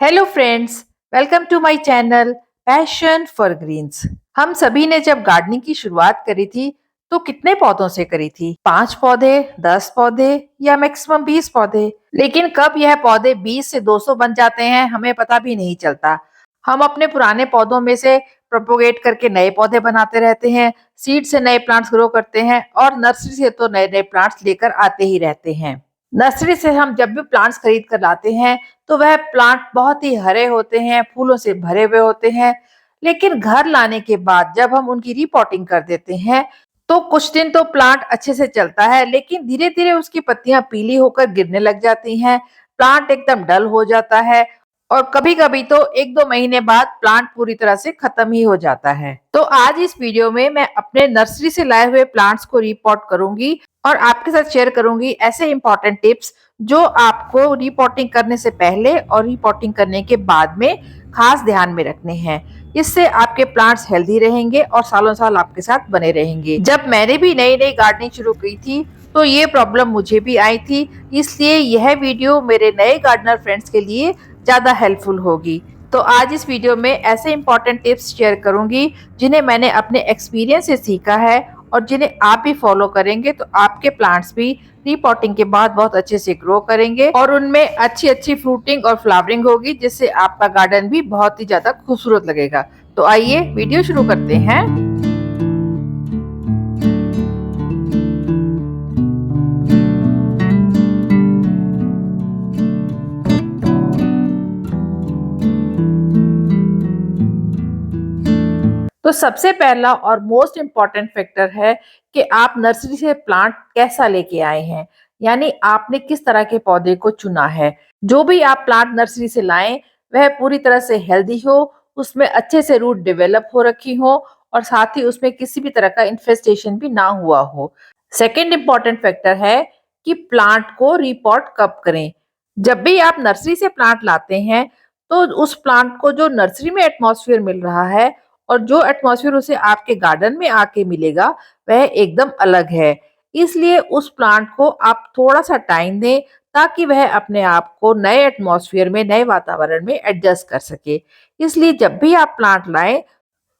Hello friends, welcome to my channel passion for greens. हम सभी ने जब गार्डनिंग की शुरुआत करी थी तो कितने पौधों से करी थी? 5 पौधे, 10 पौधे या मैक्सिमम 20 पौधे। लेकिन कब यह पौधे 20 से 200 बन जाते हैं हमें पता भी नहीं चलता। हम अपने पुराने पौधों में से प्रोपोगेट करके नए पौधे बनाते रहते हैं, सीड से नए प्लांट्स ग्रो करते हैं और नर्सरी से तो नए नए प्लांट्स लेकर आते ही रहते हैं। नर्सरी से हम जब भी प्लांट्स खरीद कर लाते हैं तो वह प्लांट बहुत ही हरे होते हैं, फूलों से भरे हुए होते हैं। लेकिन घर लाने के बाद जब हम उनकी रीपॉटिंग कर देते हैं तो कुछ दिन तो प्लांट अच्छे से चलता है, लेकिन धीरे धीरे उसकी पत्तियां पीली होकर गिरने लग जाती हैं, प्लांट एकदम डल हो जाता है और कभी कभी तो 1-2 महीने बाद प्लांट पूरी तरह से खत्म ही हो जाता है। तो आज इस वीडियो में मैं अपने नर्सरी से लाए हुए प्लांट्स को रीपॉट करूंगी और आपके साथ शेयर करूंगी ऐसे इंपॉर्टेंट टिप्स जो आपको रीपॉटिंग करने से पहले और रीपॉटिंग करने के बाद में खास ध्यान में रखने हैं। इससे आपके प्लांट्स हेल्दी रहेंगे और सालों साल आपके साथ बने रहेंगे। जब मैंने भी नई नई गार्डनिंग शुरू की थी तो ये प्रॉब्लम मुझे भी आई थी, इसलिए यह वीडियो मेरे नए गार्डनर फ्रेंड्स के लिए ज्यादा हेल्पफुल होगी। तो आज इस वीडियो में ऐसे इंपॉर्टेंट टिप्स शेयर करूंगी जिन्हें मैंने अपने एक्सपीरियंस से सीखा है और जिन्हें आप भी फॉलो करेंगे तो आपके प्लांट्स भी रीपॉटिंग के बाद बहुत अच्छे से ग्रो करेंगे और उनमें अच्छी अच्छी फ्रूटिंग और फ्लावरिंग होगी, जिससे आपका गार्डन भी बहुत ही ज्यादा खूबसूरत लगेगा। तो आइए वीडियो शुरू करते हैं। तो सबसे पहला और मोस्ट इम्पॉर्टेंट फैक्टर है कि आप नर्सरी से प्लांट कैसा लेके आए हैं, यानी आपने किस तरह के पौधे को चुना है। जो भी आप प्लांट नर्सरी से लाएं वह पूरी तरह से हेल्दी हो, उसमें अच्छे से रूट डेवलप हो रखी हो और साथ ही उसमें किसी भी तरह का इन्फेस्टेशन भी ना हुआ हो। सेकेंड इम्पॉर्टेंट फैक्टर है कि प्लांट को रिपॉट कब करें। जब भी आप नर्सरी से प्लांट लाते हैं तो उस प्लांट को जो नर्सरी में एटमॉस्फेयर मिल रहा है और जो एटमॉस्फेयर उसे आपके गार्डन में आके मिलेगा वह एकदम अलग है। इसलिए उस प्लांट को आप थोड़ा सा टाइम दें ताकि वह अपने आप को नए एटमॉस्फेयर में, नए वातावरण में एडजस्ट कर सके। इसलिए जब भी आप प्लांट लाएं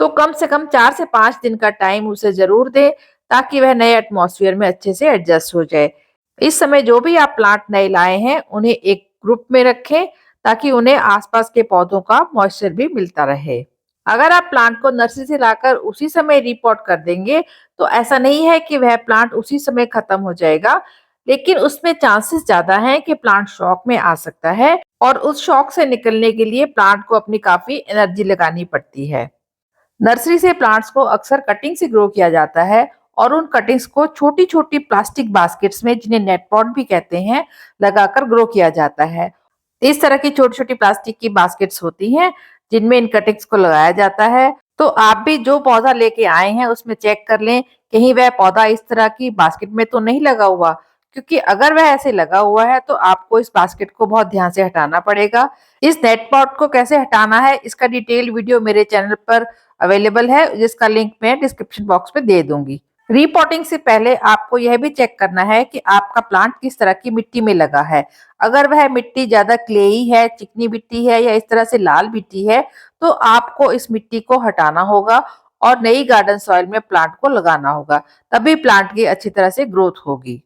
तो कम से कम 4 से 5 दिन का टाइम उसे जरूर दें ताकि वह नए एटमॉस्फेयर में अच्छे से एडजस्ट हो जाए। इस समय जो भी आप प्लांट नए लाए हैं उन्हें एक ग्रुप में रखें ताकि उन्हें आसपास के पौधों का मॉइस्चर भी मिलता रहे। अगर आप प्लांट को नर्सरी से लाकर उसी समय रिपोर्ट कर देंगे तो ऐसा नहीं है कि वह प्लांट उसी समय खत्म हो जाएगा, लेकिन उसमें चांसेस ज्यादा हैं कि प्लांट शॉक में आ सकता है और उस शॉक से निकलने के लिए प्लांट को अपनी काफी एनर्जी लगानी पड़ती है। नर्सरी से प्लांट्स को अक्सर कटिंग से ग्रो किया जाता है और उन कटिंग्स को छोटी छोटी प्लास्टिक बास्केट्स में, जिन्हें नेट पॉट भी कहते हैं, लगाकर ग्रो किया जाता है। इस तरह की छोटी छोटी प्लास्टिक की बास्केट्स होती हैं जिनमें इन कटिंग्स को लगाया जाता है। तो आप भी जो पौधा लेके आए हैं उसमें चेक कर लें कहीं वह पौधा इस तरह की बास्केट में तो नहीं लगा हुआ, क्योंकि अगर वह ऐसे लगा हुआ है तो आपको इस बास्केट को बहुत ध्यान से हटाना पड़ेगा। इस नेट पॉट को कैसे हटाना है इसका डिटेल वीडियो मेरे चैनल पर अवेलेबल है, जिसका लिंक मैं डिस्क्रिप्शन बॉक्स में दे दूंगी। रीपॉटिंग से पहले आपको यह भी चेक करना है कि आपका प्लांट किस तरह की मिट्टी में लगा है। अगर वह मिट्टी ज्यादा क्लेई है, चिकनी मिट्टी है या इस तरह से लाल मिट्टी है तो आपको इस मिट्टी को हटाना होगा और नई गार्डन सॉइल में प्लांट को लगाना होगा, तभी प्लांट की अच्छी तरह से ग्रोथ होगी।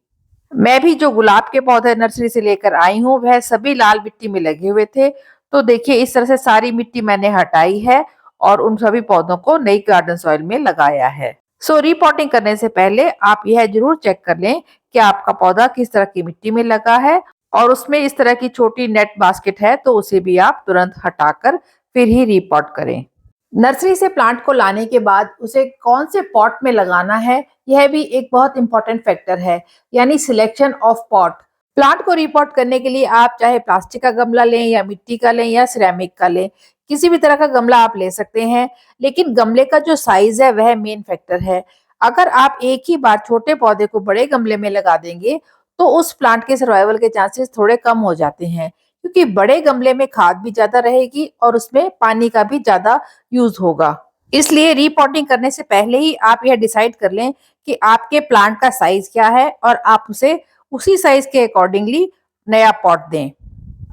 मैं भी जो गुलाब के पौधे नर्सरी से लेकर आई हूँ वह सभी लाल मिट्टी में लगे हुए थे। तो देखिए इस तरह से सारी मिट्टी मैंने हटाई है और उन सभी पौधों को नई गार्डन सॉइल में लगाया है। सो रीपॉटिंग करने से पहले आप यह जरूर चेक कर लें कि आपका पौधा किस तरह की मिट्टी में लगा है और उसमें इस तरह की छोटी नेट बास्केट है तो उसे भी आप तुरंत हटाकर फिर ही रीपॉट करें। नर्सरी से प्लांट को लाने के बाद उसे कौन से पॉट में लगाना है यह भी एक बहुत इंपॉर्टेंट फैक्टर है, यानी सिलेक्शन ऑफ पॉट। प्लांट को रिपॉट करने के लिए आप चाहे प्लास्टिक का गमला लें या मिट्टी का लें या सिरेमिक का लें, किसी भी तरह का गमला आप ले सकते हैं, लेकिन गमले का जो साइज है वह मेन फैक्टर है। अगर आप एक ही बार छोटे पौधे को बड़े गमले में लगा देंगे तो उस प्लांट के सर्वाइवल के चांसेस थोड़े कम हो जाते हैं, क्योंकि बड़े गमले में खाद भी ज्यादा रहेगी और उसमें पानी का भी ज्यादा यूज होगा। इसलिए रीपॉटिंग करने से पहले ही आप यह डिसाइड कर लें कि आपके प्लांट का साइज क्या है और आप उसे उसी साइज के अकॉर्डिंगली नया पॉट दें।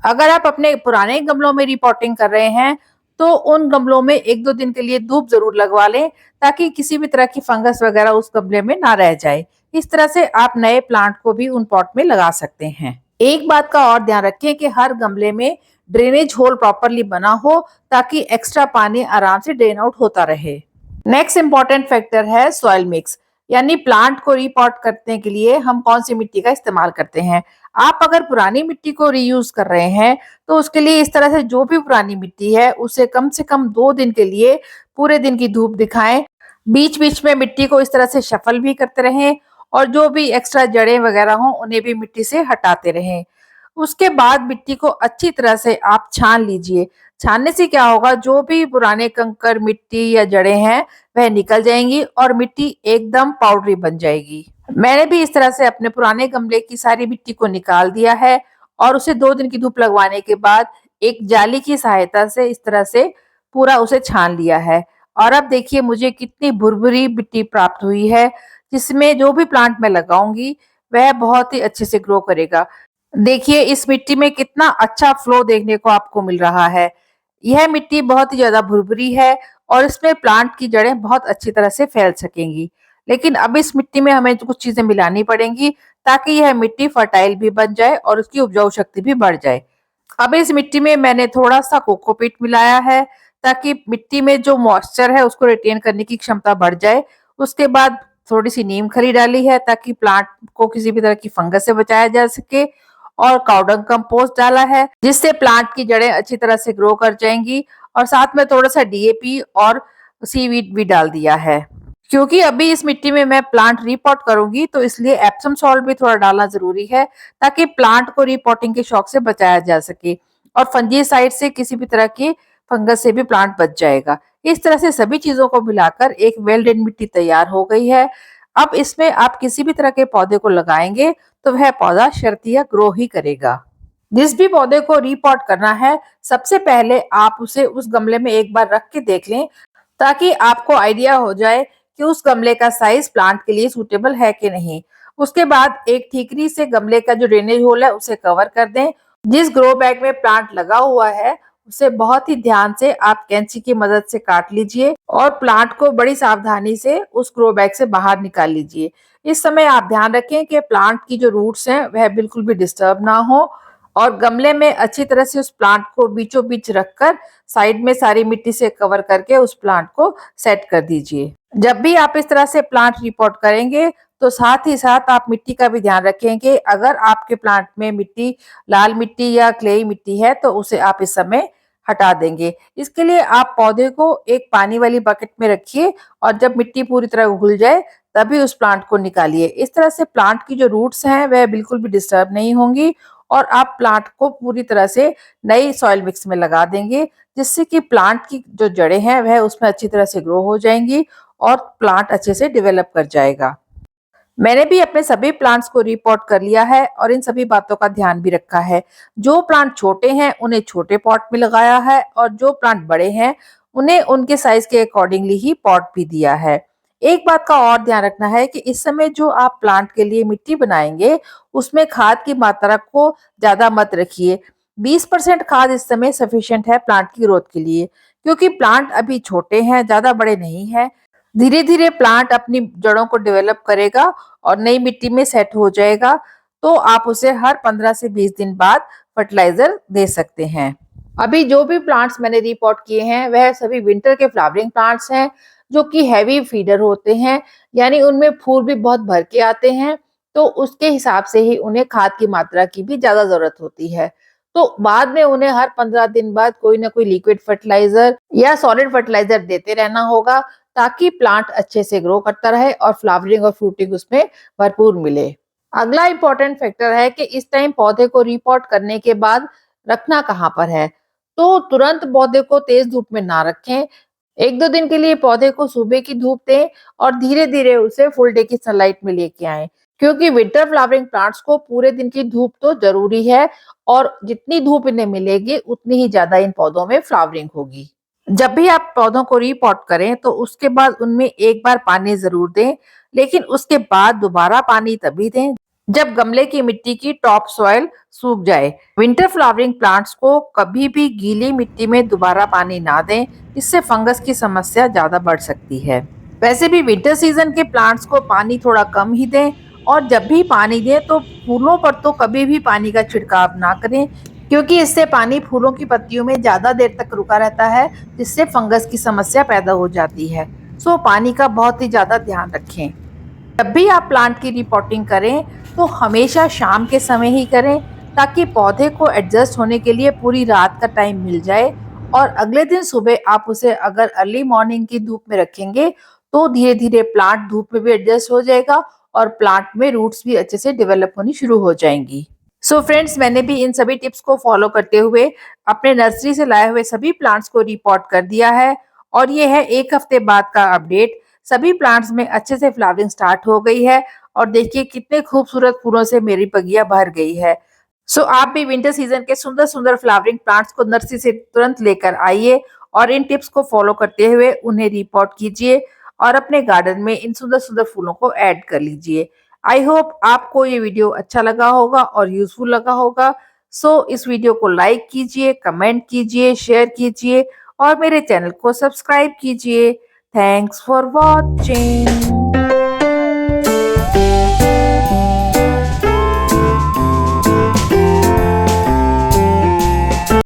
अगर आप अपने पुराने गमलों में रिपॉटिंग कर रहे हैं, तो उन गमलों में 1-2 दिन के लिए धूप ज़रूर लगवा लें, ताकि किसी भी तरह की फंगस वगैरह उस गमले में ना रह जाए। इस तरह से आप नए प्लांट को भी उन पॉट में लगा सकते हैं। एक बात का और ध्यान रखें कि हर गमले में ड्रेनेज होल प्रॉपरली बना हो, ताकि एक्स्ट्रा पानी आराम से ड्रेन आउट होता रहे। नेक्स्ट इम्पोर्टेंट फैक्टर है सॉइल मिक्स, यानी प्लांट को रीपॉट करने के लिए हम कौन सी मिट्टी का इस्तेमाल करते हैं। आप अगर पुरानी मिट्टी को रीयूज कर रहे हैं, तो उसके लिए इस तरह से जो भी पुरानी मिट्टी है उसे कम से कम 2 दिन के लिए पूरे दिन की धूप दिखाएं। बीच बीच में मिट्टी को इस तरह से शफल भी करते रहें, और जो भी एक्स्ट्रा जड़ें वगैरह हों उन्हें भी मिट्टी से हटाते रहें। उसके बाद मिट्टी को अच्छी तरह से आप छान लीजिए। छानने से क्या होगा, जो भी पुराने कंकर मिट्टी या जड़ें हैं वह निकल जाएंगी और मिट्टी एकदम पाउडरी बन जाएगी। मैंने भी इस तरह से अपने पुराने गमले की सारी मिट्टी को निकाल दिया है, और उसे 2 दिन की धूप लगवाने के बाद एक जाली की सहायता से इस तरह से पूरा उसे छान लिया है। और अब देखिए मुझे कितनी भुरभुरी मिट्टी प्राप्त हुई है, जिसमें जो भी प्लांट मैं लगाऊंगी वह बहुत ही अच्छे से ग्रो करेगा। देखिए इस मिट्टी में कितना अच्छा फ्लो देखने को आपको मिल रहा है। यह मिट्टी बहुत ही ज्यादा भुरभुरी है, और इसमें प्लांट की जड़ें बहुत अच्छी तरह से फैल सकेंगी। लेकिन अब इस मिट्टी में हमें कुछ चीजें मिलानी पड़ेंगी, ताकि यह मिट्टी फर्टाइल भी बन जाए और उसकी उपजाऊ शक्ति भी बढ़ जाए। अब इस मिट्टी में मैंने थोड़ा सा कोकोपीट मिलाया है, ताकि मिट्टी में जो मॉइस्चर है उसको रिटेन करने की क्षमता बढ़ जाए। उसके बाद थोड़ी सी नीम खली डाली है, ताकि प्लांट को किसी भी तरह की फंगस से बचाया जा सके। और काउडंग कंपोस्ट डाला है, जिससे प्लांट की जड़ें अच्छी तरह से ग्रो कर जाएंगी। और साथ में थोड़ा सा डीएपी और सीवीड भी डाल दिया है। क्योंकि अभी इस मिट्टी में मैं प्लांट रीपॉट करूंगी, तो इसलिए एप्सम सॉल्ट भी थोड़ा डालना जरूरी है, ताकि प्लांट को रीपॉटिंग के शौक से बचाया जा सके। और फंजीसाइड से किसी भी तरह की फंगस से भी प्लांट बच जाएगा। इस तरह से सभी चीजों को मिलाकर एक वेल ड्रेन मिट्टी तैयार हो गई है। अब इसमें आप किसी भी तरह के पौधे को लगाएंगे, तो वह पौधा शर्तिया ग्रो ही करेगा। जिस भी पौधे को रीपॉट करना है, सबसे पहले आप उसे उस गमले में एक बार रख के देख लें, ताकि आपको आइडिया हो जाए कि उस गमले का साइज प्लांट के लिए सूटेबल है कि नहीं। उसके बाद एक ठीकरी से गमले का जो ड्रेनेज होल है उसे कवर कर दें। जिस ग्रो बैग में प्लांट लगा हुआ है उसे बहुत ही ध्यान से आप कैंची की मदद से काट लीजिए, और प्लांट को बड़ी सावधानी से उस ग्रो बैग से बाहर निकाल लीजिए। इस समय आप ध्यान रखें कि प्लांट की जो रूट्स हैं वह बिल्कुल भी डिस्टर्ब ना हो, और गमले में अच्छी तरह से उस प्लांट को बीचों बीच रखकर साइड में सारी मिट्टी से कवर करके उस प्लांट को सेट कर दीजिए। जब भी आप इस तरह से प्लांट रिपोर्ट करेंगे, तो साथ ही साथ आप मिट्टी का भी ध्यान रखें कि अगर आपके प्लांट में मिट्टी लाल मिट्टी या क्लेई मिट्टी है, तो उसे आप इस समय हटा देंगे। इसके लिए आप पौधे को एक पानी वाली बकेट में रखिए, और जब मिट्टी पूरी तरह घुल जाए तभी उस प्लांट को निकालिए। इस तरह से प्लांट की जो रूट्स हैं वह बिल्कुल भी डिस्टर्ब नहीं होंगी, और आप प्लांट को पूरी तरह से नई सॉइल मिक्स में लगा देंगे, जिससे कि प्लांट की जो जड़ें हैं वह उसमें अच्छी तरह से ग्रो हो जाएंगी, और प्लांट अच्छे से डेवलप कर जाएगा। मैंने भी अपने सभी प्लांट्स को रिपोर्ट कर लिया है, और इन सभी बातों का ध्यान भी रखा है। जो प्लांट छोटे हैं उन्हें छोटे पॉट में लगाया है, और जो प्लांट बड़े हैं उन्हें उनके साइज के अकॉर्डिंगली ही पॉट भी दिया है। एक बात का और ध्यान रखना है कि इस समय जो आप प्लांट के लिए मिट्टी बनाएंगे, उसमें खाद की मात्रा को ज्यादा मत रखिए। 20% खाद इस समय सफिशिएंट है प्लांट की ग्रोथ के लिए, क्योंकि प्लांट अभी छोटे हैं, ज्यादा बड़े नहीं हैं। धीरे धीरे प्लांट अपनी जड़ों को डेवलप करेगा और नई मिट्टी में सेट हो जाएगा। तो आप उसे हर 15 से 20 दिन बाद फर्टिलाइजर दे सकते हैं। अभी जो भी प्लांट्स मैंने रिपोर्ट किए हैं वह सभी विंटर के फ्लावरिंग प्लांट्स हैं, जो कि हैवी फीडर होते हैं, यानी उनमें फूल भी बहुत भर के आते हैं। तो उसके हिसाब से ही उन्हें खाद की मात्रा की भी ज्यादा जरूरत होती है। तो बाद में उन्हें हर 15 दिन बाद कोई ना कोई लिक्विड फर्टिलाइजर या सॉलिड फर्टिलाइजर देते रहना होगा, ताकि प्लांट अच्छे से ग्रो करता रहे और फ्लावरिंग और फ्रूटिंग उसमें भरपूर मिले। अगला इंपॉर्टेंट फैक्टर है कि इस टाइम पौधे को रिपोर्ट करने के बाद रखना कहाँ पर है। तो तुरंत पौधे को तेज धूप में ना रखें। 1-2 दिन के लिए पौधे को सुबह की धूप दें, और धीरे धीरे उसे फुल डे की सनलाइट में लेके आएं, क्योंकि विंटर फ्लावरिंग प्लांट्स को पूरे दिन की धूप तो जरूरी है, और जितनी धूप इन्हें मिलेगी उतनी ही ज्यादा इन पौधों में फ्लावरिंग होगी। जब भी आप पौधों को रीपॉट करें, तो उसके बाद उनमें एक बार पानी जरूर दें, लेकिन उसके बाद दोबारा पानी तभी दें जब गमले की मिट्टी की टॉप सॉइल सूख जाए। विंटर फ्लावरिंग प्लांट्स को कभी भी गीली मिट्टी में दोबारा पानी ना दें, इससे फंगस की समस्या ज्यादा बढ़ सकती है। वैसे भी विंटर सीजन के प्लांट्स को पानी थोड़ा कम ही दें, और जब भी पानी दें तो फूलों पर तो कभी भी पानी का छिड़काव ना करें, क्योंकि इससे पानी फूलों की पत्तियों में ज्यादा देर तक रुका रहता है, जिससे फंगस की समस्या पैदा हो जाती है। सो पानी का बहुत ही ज्यादा ध्यान रखें। जब भी आप प्लांट की रिपोर्टिंग करें तो हमेशा शाम के समय ही करें, ताकि पौधे को एडजस्ट होने के लिए पूरी रात का टाइम मिल जाए। और अगले दिन सुबह आप उसे अगर अर्ली मॉर्निंग की धूप में रखेंगे तो धीरे धीरे प्लांट धूप में भी एडजस्ट हो जाएगा और प्लांट में रूट्स भी अच्छे से डेवलप होनी शुरू हो जाएंगी। सो फ्रेंड्स, मैंने भी इन सभी टिप्स को फॉलो करते हुए अपने नर्सरी से लाए हुए सभी प्लांट्स को रिपोर्ट कर दिया है। और ये है 1 हफ्ते बाद का अपडेट। सभी प्लांट्स में अच्छे से फ्लावरिंग स्टार्ट हो गई है, और देखिए कितने खूबसूरत फूलों से मेरी बगिया भर गई है। सो आप भी विंटर सीजन के सुंदर सुंदर फ्लावरिंग प्लांट्स को नर्सरी से तुरंत लेकर आइए और इन टिप्स को फॉलो करते हुए उन्हें रिपोर्ट कीजिए और अपने गार्डन में इन सुंदर सुंदर फूलों को ऐड कर लीजिए। आई होप आपको ये वीडियो अच्छा लगा होगा और यूजफुल लगा होगा। सो इस वीडियो को लाइक कीजिए, कमेंट कीजिए, शेयर कीजिए और मेरे चैनल को सब्सक्राइब कीजिए। Thanks for watching.